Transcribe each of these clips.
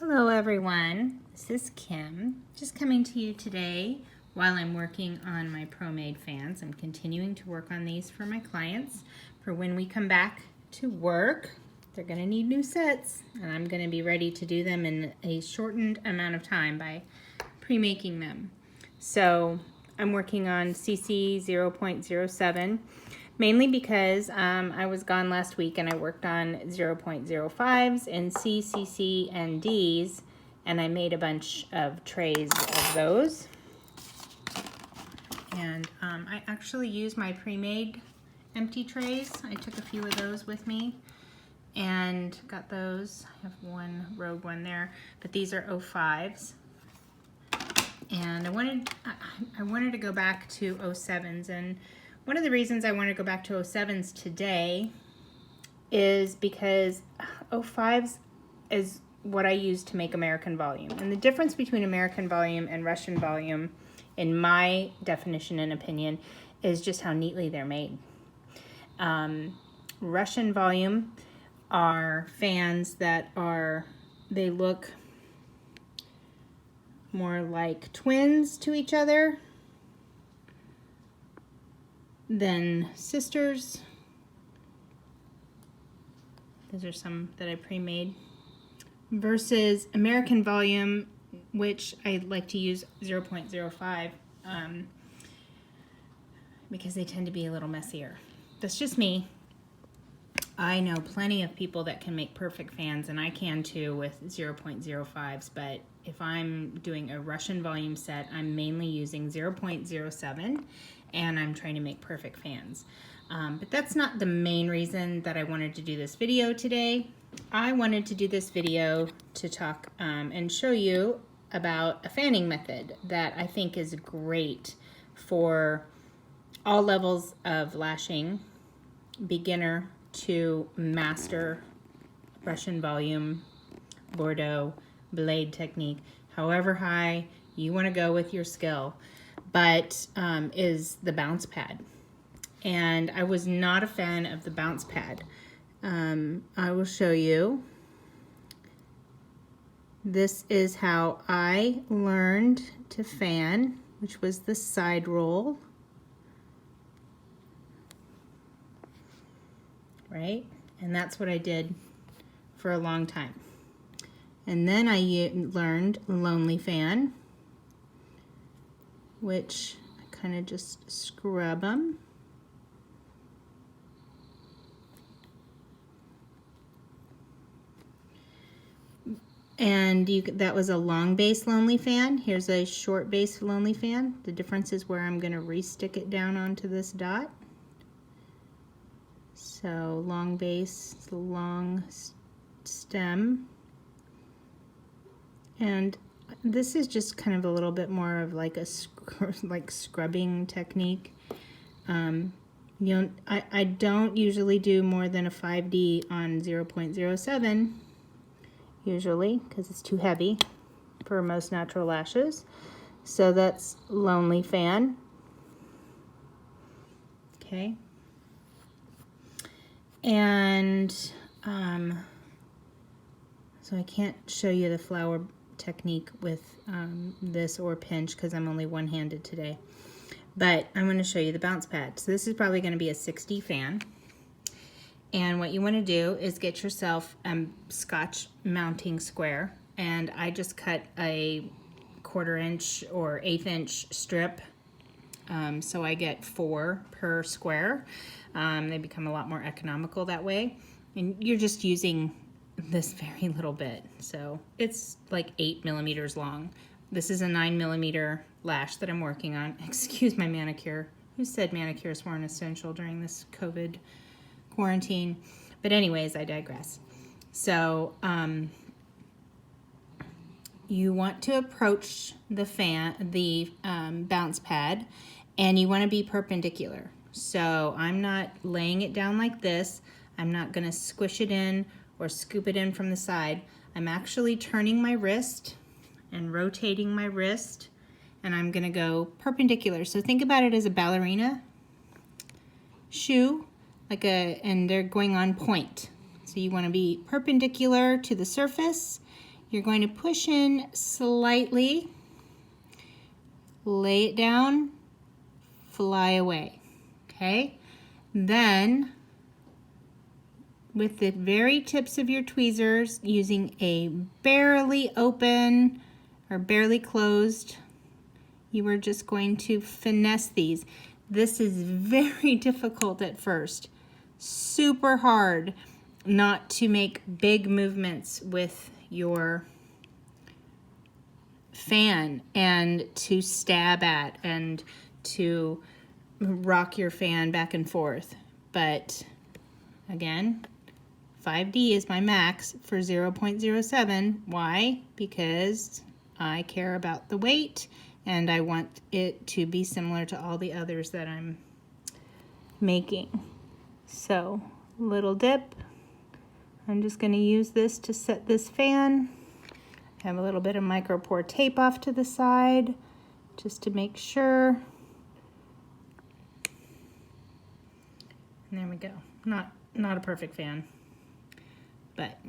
Hello everyone, this is Kim, just coming to you today while I'm working on my Pro-Made fans. I'm continuing to work on these for my clients for when we come back to work. They're going to need new sets and I'm going to be ready to do them in a shortened amount of time by pre-making them. So I'm working on CC 0.07. Mainly because I was gone last week and I worked on 0.05s and C, CC, and Ds, and I made a bunch of trays of those. And I actually used my pre-made empty trays. I took a few of those with me and got those. I have one rogue one there, but these are 05s. And I wanted to go back to 07s, and one of the reasons I want to go back to 07s today is because 05s is what I use to make American volume. And the difference between American volume and Russian volume, in my definition and opinion, is just how neatly they're made. Russian volume are fans that they look more like twins to each other than sisters. Those are some that I pre-made. Versus American volume, which I like to use 0.05 because they tend to be a little messier. That's just me. I know plenty of people that can make perfect fans, and I can too with 0.05s, but if I'm doing a Russian volume set, I'm mainly using 0.07, and I'm trying to make perfect fans. But that's not the main reason that I wanted to do this video today. I wanted to do this video to talk and show you about a fanning method that I think is great for all levels of lashing, beginner to master Russian volume, Bordeaux, blade technique, however high you want to go with your skill, but is the bounce pad. And I was not a fan of the bounce pad. I will show you. This is how I learned to fan, which was the side roll. Right? And that's what I did for a long time. And then I learned lonely fan, which I kind of just scrub them. And that was a long base lonely fan. Here's a short base lonely fan. The difference is where I'm going to re-stick it down onto this dot. So long base, long stem. And this is just kind of a little bit more of like a scrubbing technique. I don't usually do more than a 5D on 0.07 usually because it's too heavy for most natural lashes. So that's lonely fan. Okay. And so I can't show you the flower technique with this or pinch because I'm only one-handed today. But I'm going to show you the bounce pad. So this is probably going to be a 60 fan. And what you want to do is get yourself a Scotch mounting square. And I just cut a 1/4 inch or 1/8 inch strip. So I get 4 per square. They become a lot more economical that way. And you're just using this very little bit. So it's like 8 millimeters long. This is a 9 millimeter lash that I'm working on. Excuse my manicure. Who said manicures weren't essential during this COVID quarantine? But anyways, I digress. So you want to approach the bounce pad, and you want to be perpendicular. So I'm not laying it down like this. I'm not going to squish it in or scoop it in from the side. I'm actually turning my wrist and rotating my wrist, and I'm going to go perpendicular. So think about it as a ballerina shoe, and they're going on point. So you want to be perpendicular to the surface. You're going to push in slightly, lay it down, fly away, okay? Then, with the very tips of your tweezers, using a barely open or barely closed, you are just going to finesse these. This is very difficult at first. Super hard not to make big movements with your fan and to stab at and to rock your fan back and forth. But again, 5D is my max for 0.07. Why? Because I care about the weight and I want it to be similar to all the others that I'm making. So, little dip. I'm just going to use this to set this fan. Have a little bit of micro pour tape off to the side just to make sure. And there we go. Not a perfect fan, but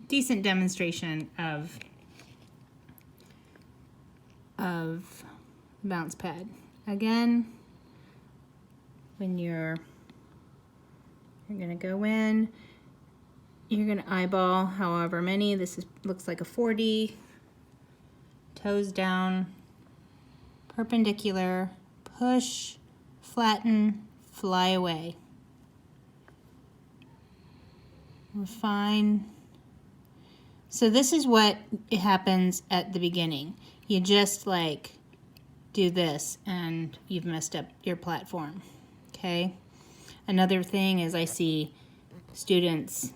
decent demonstration of bounce pad. Again, when you're gonna go in, you're gonna eyeball however many. This looks like a 4D. Toes down, perpendicular, push, flatten, fly away. Refine. So this is what happens at the beginning. You just like do this and you've messed up your platform, okay? Another thing is I see students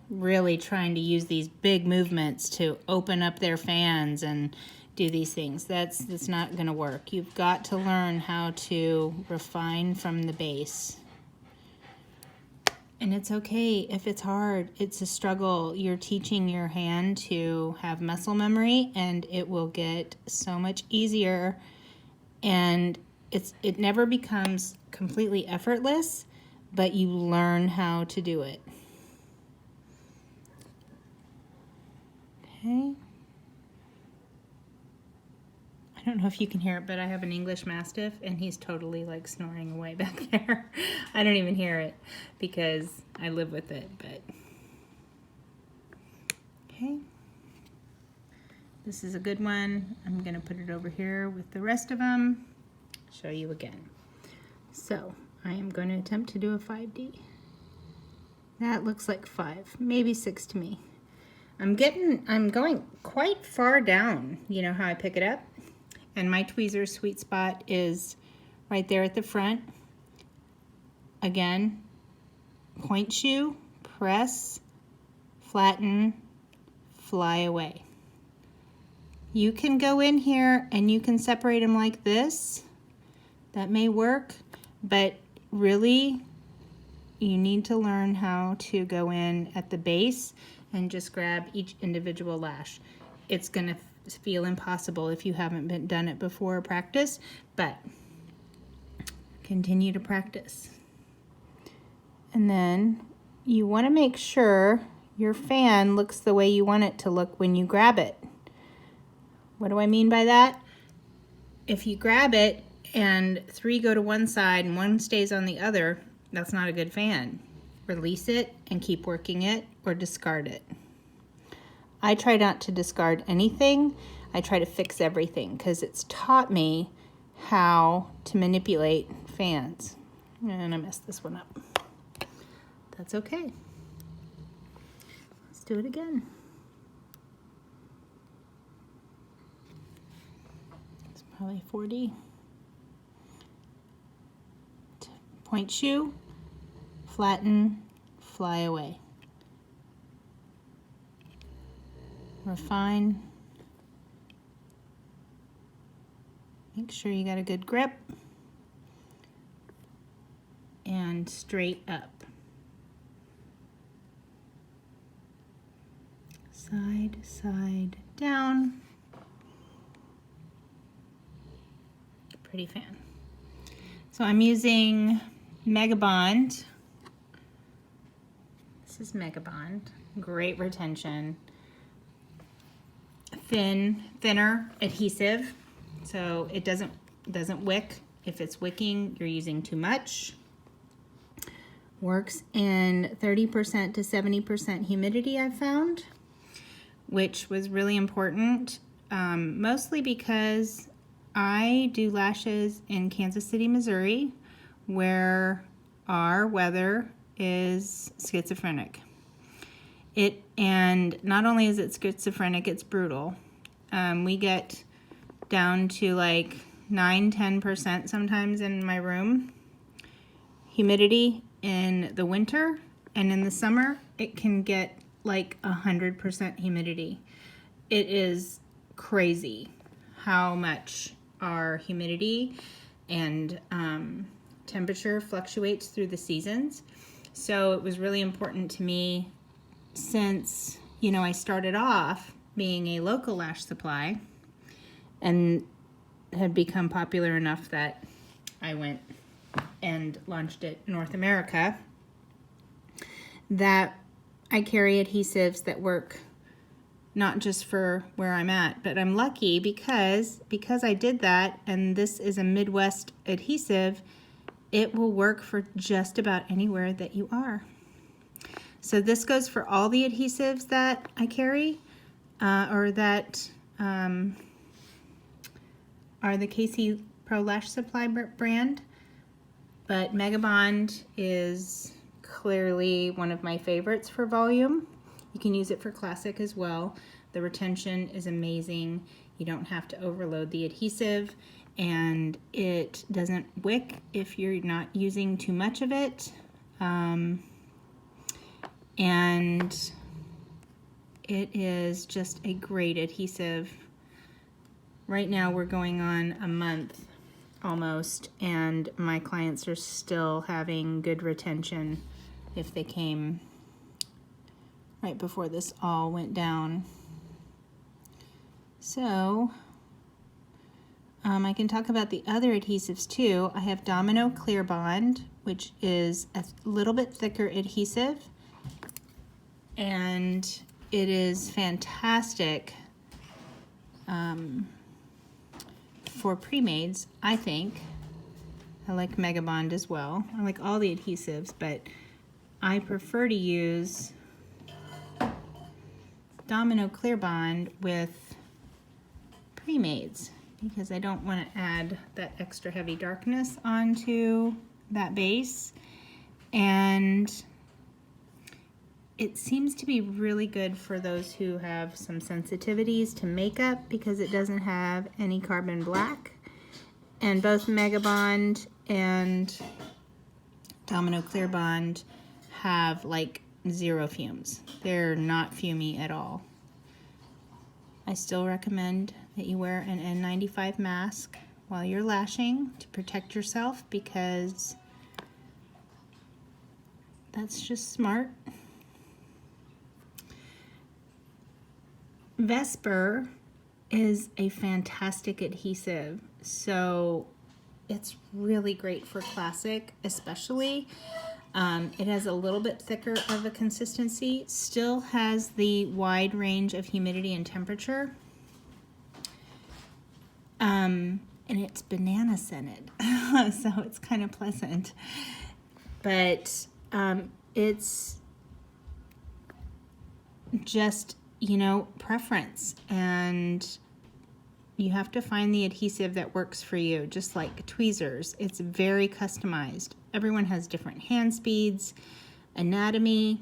really trying to use these big movements to open up their fans and do these things. That's not gonna work. You've got to learn how to refine from the base. And it's okay if it's hard. It's a struggle. You're teaching your hand to have muscle memory and it will get so much easier. And it never becomes completely effortless, but you learn how to do it. Okay. I don't know if you can hear it, but I have an English Mastiff and he's totally like snoring away back there. I don't even hear it because I live with it, but okay. This is a good one. I'm gonna put it over here with the rest of them. Show you again. So I am going to attempt to do a 5D. That looks like 5, maybe 6 to me. I'm going quite far down. You know how I pick it up? And my tweezer sweet spot is right there at the front. Again, point shoe, press, flatten, fly away. You can go in here and you can separate them like this. That may work, but really you need to learn how to go in at the base and just grab each individual lash. It's gonna feel impossible if you haven't done it before or practice, but continue to practice. And then you want to make sure your fan looks the way you want it to look when you grab it. What do I mean by that? If you grab it and 3 go to one side and 1 stays on the other, that's not a good fan. Release it and keep working it or discard it. I try not to discard anything. I try to fix everything because it's taught me how to manipulate fans. And I messed this one up. That's okay. Let's do it again. It's probably 4D. Point shoe, flatten, fly away. Refine. Make sure you got a good grip. And straight up. Side, side, down. Pretty fan. So I'm using Mega Bond. This is Mega Bond. Great retention. thinner adhesive, so it doesn't wick. If it's wicking, you're using too much. Works in 30% to 70% humidity, I've found, which was really important, mostly because I do lashes in Kansas City, Missouri, where our weather is schizophrenic. And not only is it schizophrenic, it's brutal. We get down to like 9–10% sometimes in my room humidity in the winter, and in the summer it can get like 100% humidity. It is crazy how much our humidity and temperature fluctuates through the seasons. So it was really important to me, since, you know, I started off being a local lash supply and had become popular enough that I went and launched it North America, that I carry adhesives that work not just for where I'm at, but I'm lucky because I did that, and this is a Midwest adhesive, it will work for just about anywhere that you are. So this goes for all the adhesives that I carry, or that are the KC Pro Lash Supply brand. But Megabond is clearly one of my favorites for volume. You can use it for classic as well. The retention is amazing. You don't have to overload the adhesive, and it doesn't wick if you're not using too much of it. And it is just a great adhesive. Right now we're going on a month almost, and my clients are still having good retention if they came right before this all went down. So I can talk about the other adhesives too. I have Domino Clear Bond, which is a little bit thicker adhesive, and it is fantastic for pre-mades, I think. I like Megabond as well. I like all the adhesives, but I prefer to use Domino Clear Bond with pre-mades because I don't want to add that extra heavy darkness onto that base. And it seems to be really good for those who have some sensitivities to makeup because it doesn't have any carbon black. And both Megabond and Domino Clear Bond have like 0 fumes. They're not fumey at all. I still recommend that you wear an N95 mask while you're lashing to protect yourself because that's just smart. Vesper is a fantastic adhesive, so it's really great for classic, especially. It has a little bit thicker of a consistency, still has the wide range of humidity and temperature, and it's banana scented, so it's kind of pleasant. But it's just, you know, preference, and you have to find the adhesive that works for you, just like tweezers. It's very customized. Everyone has different hand speeds, anatomy,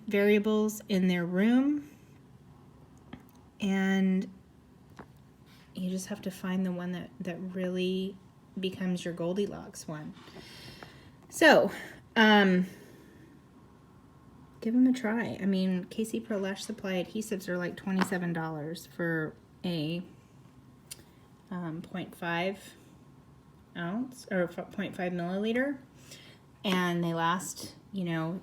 variables in their room, and you just have to find the one that really becomes your Goldilocks one. So, give them a try. I mean, KC Pro Lash Supply adhesives are like $27 for a 0.5 ounce or 0.5 milliliter, and they last, you know,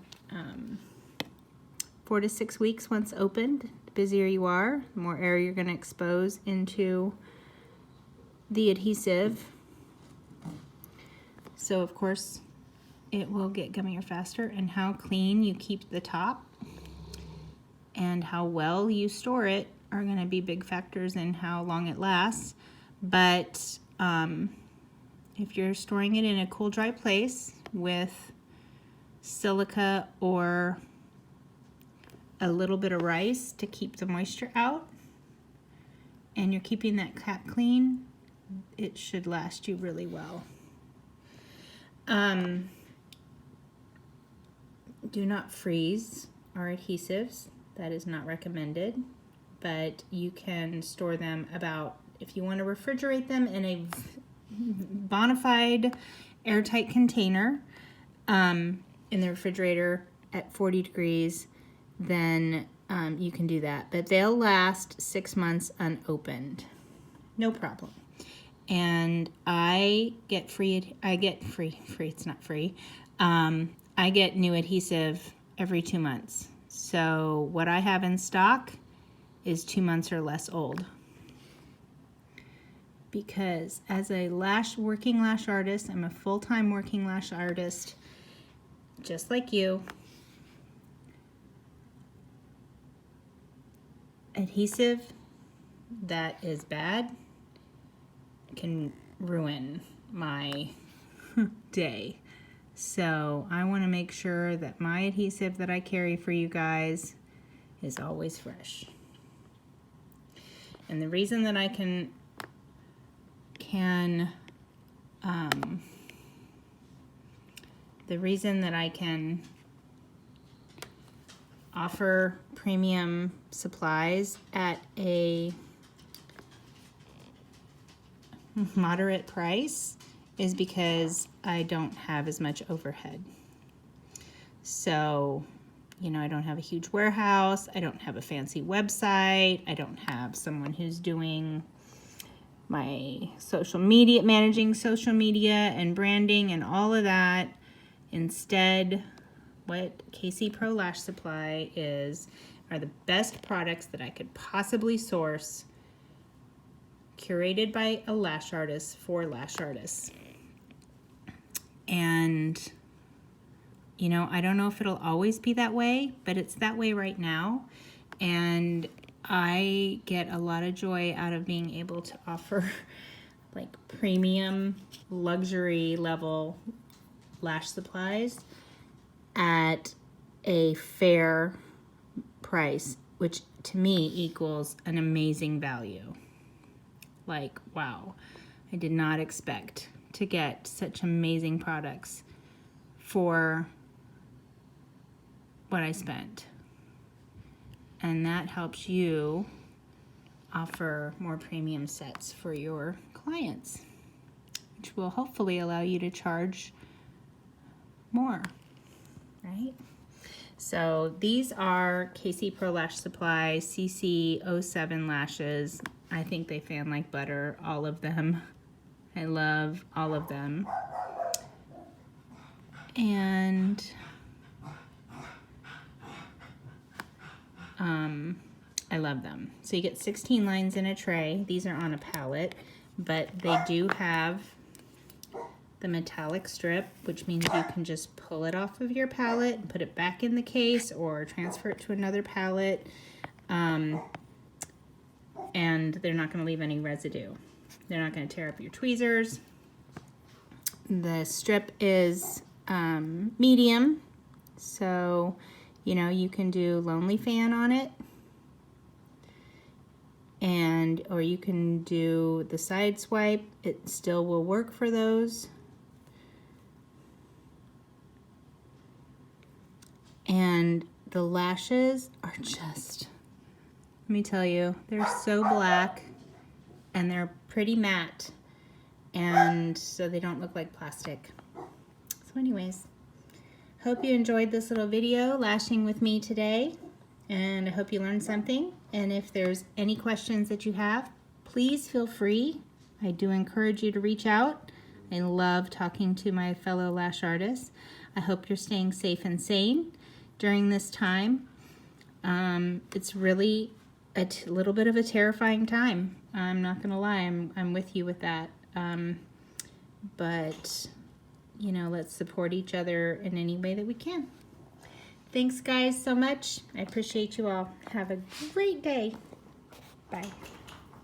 4 to 6 weeks once opened. The busier you are, the more air you're going to expose into the adhesive. So of course it will get gummier faster, and how clean you keep the top and how well you store it are going to be big factors in how long it lasts. But if you're storing it in a cool, dry place with silica or a little bit of rice to keep the moisture out, and you're keeping that cap clean, it should last you really well. Do not freeze our adhesives. That is not recommended, but you can store them about, if you want to refrigerate them in a bona fide airtight container in the refrigerator at 40 degrees, then you can do that. But they'll last 6 months unopened. No problem. And I get free, it's not free. I get new adhesive every 2 months. So what I have in stock is 2 months or less old. Because as a working lash artist, I'm a full-time working lash artist, just like you. Adhesive that is bad can ruin my day. So I want to make sure that my adhesive that I carry for you guys is always fresh. And the reason that I can offer premium supplies at a moderate price is because I don't have as much overhead. So, you know, I don't have a huge warehouse, I don't have a fancy website, I don't have someone who's doing my social media, managing social media and branding and all of that. Instead, what KC Pro Lash Supply are the best products that I could possibly source, curated by a lash artist for lash artists. And, you know, I don't know if it'll always be that way, but it's that way right now. And I get a lot of joy out of being able to offer like premium luxury level lash supplies at a fair price, which to me equals an amazing value. Like, wow, I did not expect to get such amazing products for what I spent. And that helps you offer more premium sets for your clients, which will hopefully allow you to charge more, right? So these are KC Pro Lash Supply CC07 lashes. I think they fan like butter, all of them. I love all of them. And I love them. So you get 16 lines in a tray. These are on a palette, but they do have the metallic strip, which means you can just pull it off of your palette and put it back in the case or transfer it to another palette. And they're not going to leave any residue. They're not going to tear up your tweezers. The strip is medium, so you know you can do Lonely Fan on it, or you can do the side swipe. It still will work for those. And the lashes are just, let me tell you, they're so black and they're pretty matte, and so they don't look like plastic. So anyways, hope you enjoyed this little video lashing with me today, and I hope you learned something. And if there's any questions that you have, please feel free. I do encourage you to reach out. I love talking to my fellow lash artists. I hope you're staying safe and sane during this time. It's really a little bit of a terrifying time. I'm not gonna lie, I'm with you with that. But you know, let's support each other in any way that we can. Thanks guys so much. I appreciate you all. Have a great day. Bye.